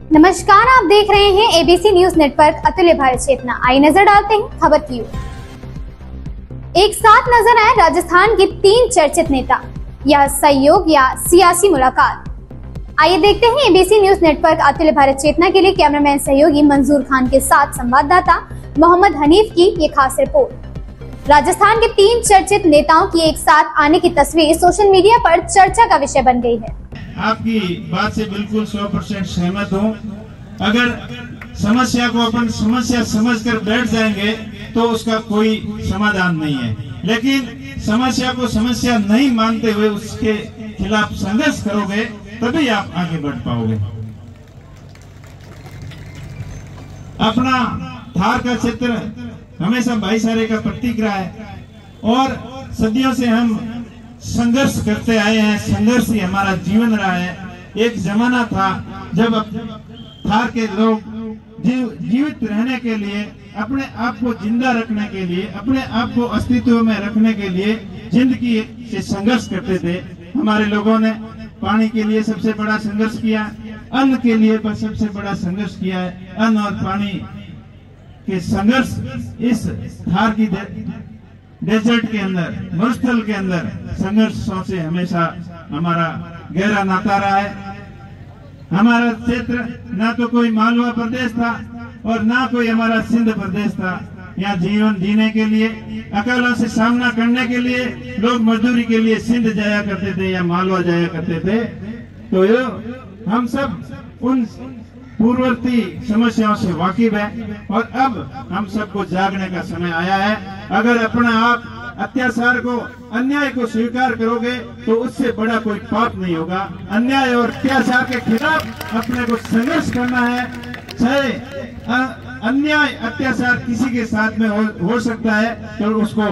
नमस्कार, आप देख रहे हैं एबीसी न्यूज नेटवर्क अतुल्य भारत चेतना। आइए नजर डालते हैं खबर की ओर। एक साथ नजर आए राजस्थान के 3 चर्चित नेता, यह सहयोग या सियासी मुलाकात। आइए देखते हैं एबीसी न्यूज नेटवर्क अतुल्य भारत चेतना के लिए कैमरामैन सहयोगी मंजूर खान के साथ संवाददाता मोहम्मद हनीफ की ये खास रिपोर्ट। राजस्थान के 3 चर्चित नेताओं की एक साथ आने की तस्वीर सोशल मीडिया पर चर्चा का विषय बन गई है। आपकी बात से बिल्कुल 100% सहमत हूँ। अगर समस्या को अपन समस्या समझकर बैठ जाएंगे तो उसका कोई समाधान नहीं है, लेकिन समस्या को समस्या नहीं मानते हुए उसके खिलाफ संघर्ष करोगे तभी आप आगे बढ़ पाओगे। अपना थार का क्षेत्र हमेशा भाईचारे का प्रतीक रहा है और सदियों से हम संघर्ष करते आए हैं। संघर्ष ही हमारा जीवन रहा है। एक जमाना था जब थार के लोग जीवित रहने के लिए, अपने आप को जिंदा रखने के लिए, अपने आप को अस्तित्व में रखने के लिए जिंदगी से संघर्ष करते थे। हमारे लोगों ने पानी के लिए सबसे बड़ा संघर्ष किया, अन्न के लिए सबसे बड़ा संघर्ष किया है। अन्न और पानी के संघर्ष इस थार की डेजर्ट के अंदर, मरुस्थल के अंदर संघर्षों से हमेशा हमारा गहरा नाता रहा है। हमारा क्षेत्र ना तो कोई मालवा प्रदेश था और ना कोई हमारा सिंध प्रदेश था। यहाँ जीवन जीने के लिए, अकालों से सामना करने के लिए लोग मजदूरी के लिए सिंध जाया करते थे या मालवा जाया करते थे। तो हम सब उन पूर्ववर्ती समस्याओं से वाकिफ है और अब हम सबको जागने का समय आया है। अगर अपना आप अत्याचार को, अन्याय को स्वीकार करोगे तो उससे बड़ा कोई पाप नहीं होगा। अन्याय और अत्याचार के खिलाफ अपने को संघर्ष करना है। चाहे अन्याय अत्याचार किसी के साथ में हो सकता है तो उसको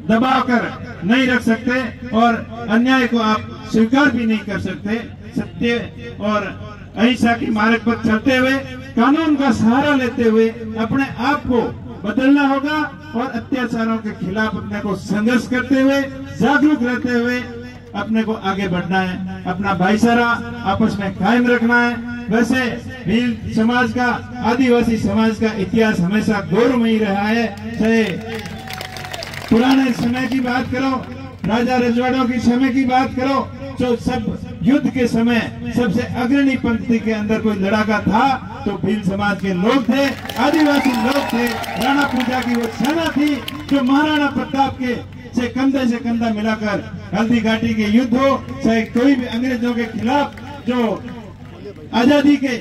दबा कर नहीं रख सकते और अन्याय को आप स्वीकार भी नहीं कर सकते। सत्य और अहिंसा की मार्ग पर चलते हुए, कानून का सहारा लेते हुए अपने आप को बदलना होगा और अत्याचारों के खिलाफ अपने को संघर्ष करते हुए, जागरूक रहते हुए अपने को आगे बढ़ना है। अपना भाईचारा आपस में कायम रखना है। वैसे भील समाज का, आदिवासी समाज का इतिहास हमेशा गौरवमयी रहा है। चाहे पुराने समय की बात करो, राजा रजवाड़ों की समय की बात करो, जो सब युद्ध के समय सबसे अग्रणी पंक्ति के अंदर कोई लड़ाका था तो भील समाज के लोग थे, आदिवासी लोग थे। राणा प्रजा की वो सेना थी जो महाराणा प्रताप के से कंधा मिलाकर हल्दी घाटी के युद्ध हो, चाहे कोई भी अंग्रेजों के खिलाफ जो आजादी के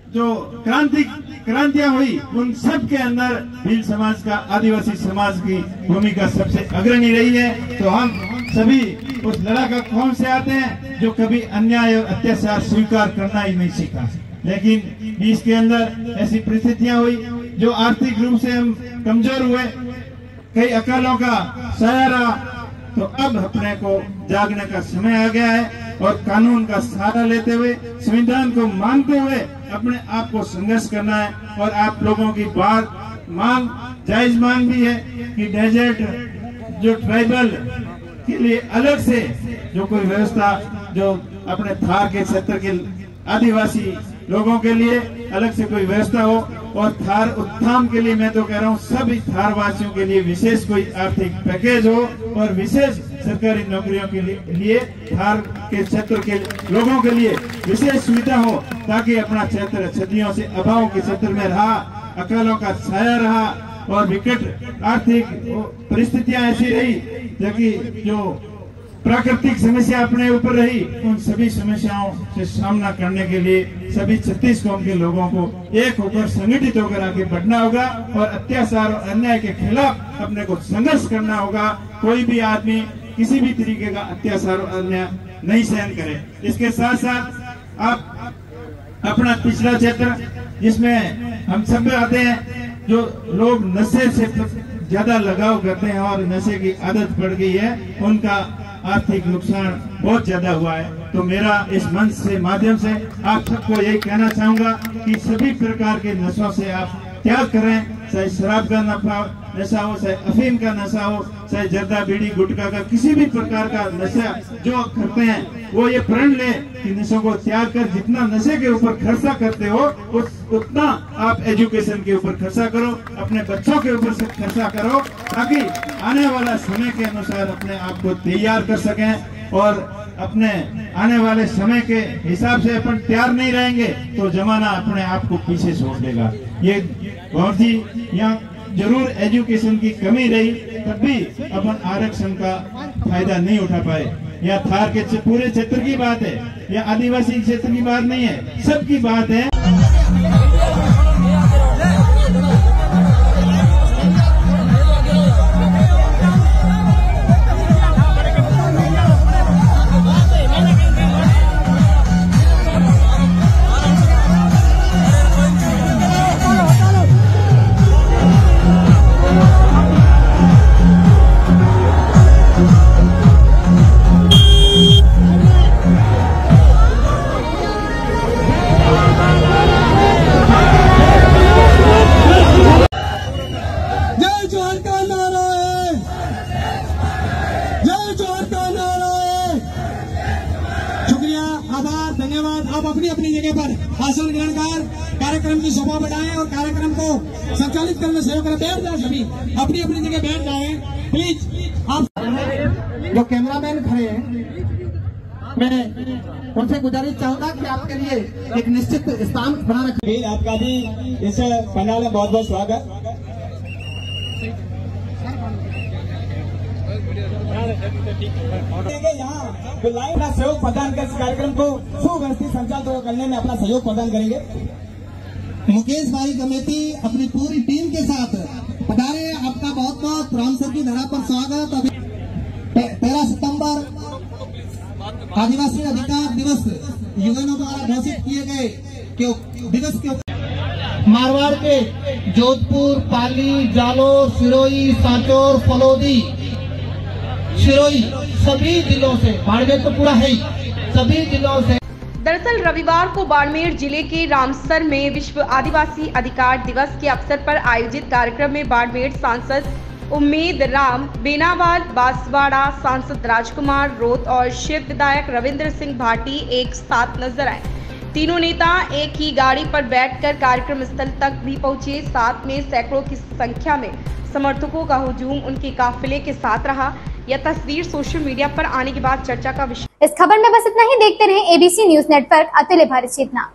जो क्रांतियां हुई, उन सब के अंदर भील समाज का, आदिवासी समाज की भूमिका सबसे अग्रणी रही है। तो हम सभी उस लड़ाका कौम से आते हैं जो कभी अन्याय और अत्याचार स्वीकार करना ही नहीं सीखा, लेकिन इसके अंदर ऐसी परिस्थितियां हुई जो आर्थिक रूप से हम कमजोर हुए, कई अकालों का सहारा। तो अब अपने को जागने का समय आ गया है और कानून का सहारा लेते हुए, संविधान को मानते हुए अपने आप को संघर्ष करना है। और आप लोगों की मांग जायज मांग भी है कि डेजर्ट जो ट्राइबल के लिए अलग से जो कोई व्यवस्था, जो अपने थार के क्षेत्र के आदिवासी लोगों के लिए अलग से कोई व्यवस्था हो और थार उत्थान के लिए मैं तो कह रहा हूँ सभी थार वासियों के लिए विशेष कोई आर्थिक पैकेज हो और विशेष सरकारी नौकरियों के लिए थार के क्षेत्र के लोगों के लिए विशेष सुविधा हो, ताकि अपना क्षेत्र सदियों से अभाव के क्षेत्र में रहा, अकालों का छाया रहा और विकट आर्थिक परिस्थितियां ऐसी रही जबकि जो प्राकृतिक समस्या अपने ऊपर रही, उन सभी समस्याओं से सामना करने के लिए सभी 36 कौम के लोगों को एक होकर, संगठित होकर आगे बढ़ना होगा और अत्याचार और अन्याय के खिलाफ अपने को संघर्ष करना होगा। कोई भी आदमी किसी भी तरीके का अत्याचार और अन्याय नहीं सहन करे। इसके साथ साथ आप अपना पिछड़ा क्षेत्र जिसमें हम सब आते हैं, जो लोग नशे से ज्यादा लगाव करते हैं और नशे की आदत पड़ गई है, उनका आर्थिक नुकसान बहुत ज्यादा हुआ है। तो मेरा इस मंच से माध्यम से आप सबको यही कहना चाहूंगा कि सभी प्रकार के नशों से आप त्याग करें चाहे शराब का नशा हो, चाहे अफीम का नशा हो, चाहे जर्दा बीड़ी गुटखा का किसी भी प्रकार का नशा जो करते हैं, वो ये प्रण ले कि नशों को त्याग कर जितना नशे के ऊपर खर्चा करते हो उतना आप एजुकेशन के ऊपर खर्चा करो, अपने बच्चों के ऊपर खर्चा करो, ताकि आने वाला समय के अनुसार अपने आप को तैयार कर सकें। और अपने आने वाले समय के हिसाब से अपन तैयार नहीं रहेंगे तो जमाना अपने आप को पीछे छोड़ देगा। ये बहुत ही यहाँ जरूर एजुकेशन की कमी रही, तब भी अपन आरक्षण का फायदा नहीं उठा पाए। यह थार के पूरे क्षेत्र की बात है, यह आदिवासी क्षेत्र की बात नहीं है, सबकी बात है। आभार, धन्यवाद। आप अपनी अपनी जगह पर आसन ग्रहण कर कार्यक्रम की शोभा बढ़ाएं और कार्यक्रम को संचालित करने में सहयोग करें। बैठ जाए, सभी अपनी अपनी जगह बैठ जाए प्लीज। आप जो कैमरामैन खड़े हैं, मैं उनसे गुजारिश चाहूंगा कि आपके लिए एक निश्चित स्थान बना रखें। आपका भी इस पंडाल में बहुत बहुत स्वागत। यहाँ अपना सहयोग प्रदान कर इस कार्यक्रम को सुव्यवस्थित संचालित करने में अपना सहयोग प्रदान करेंगे। मुकेश भाई कमेटी अपनी पूरी टीम के साथ पधारे। आपका बहुत बहुत रामसर की धरा पर स्वागत। अभी 13 सितंबर आदिवासी अधिकार दिवस यूएनओ द्वारा घोषित किए गए दिवस के मारवाड़ के जोधपुर, पाली, जालोर, सिरोही, सांचौर, फलोदी, सिरोही सभी जिलों से, बाड़मेर तो पूरा है ही, सभी जिलों से। दरअसल रविवार को बाड़मेर जिले के रामसर में विश्व आदिवासी अधिकार दिवस के अवसर पर आयोजित कार्यक्रम में बाड़मेर सांसद उम्मेद राम बेनावाल, बांसवाड़ा सांसद राजकुमार रोत और शिव विधायक रविंद्र सिंह भाटी एक साथ नजर आए। तीनों नेता एक ही गाड़ी पर बैठकर कार्यक्रम स्थल तक भी पहुंचे। साथ में सैकड़ों की संख्या में समर्थकों का हुजूम उनके काफिले के साथ रहा। यह तस्वीर सोशल मीडिया पर आने के बाद चर्चा का विषय। इस खबर में बस इतना ही। देखते रहें एबीसी न्यूज नेटवर्क। अतुल्य भारत चेतना।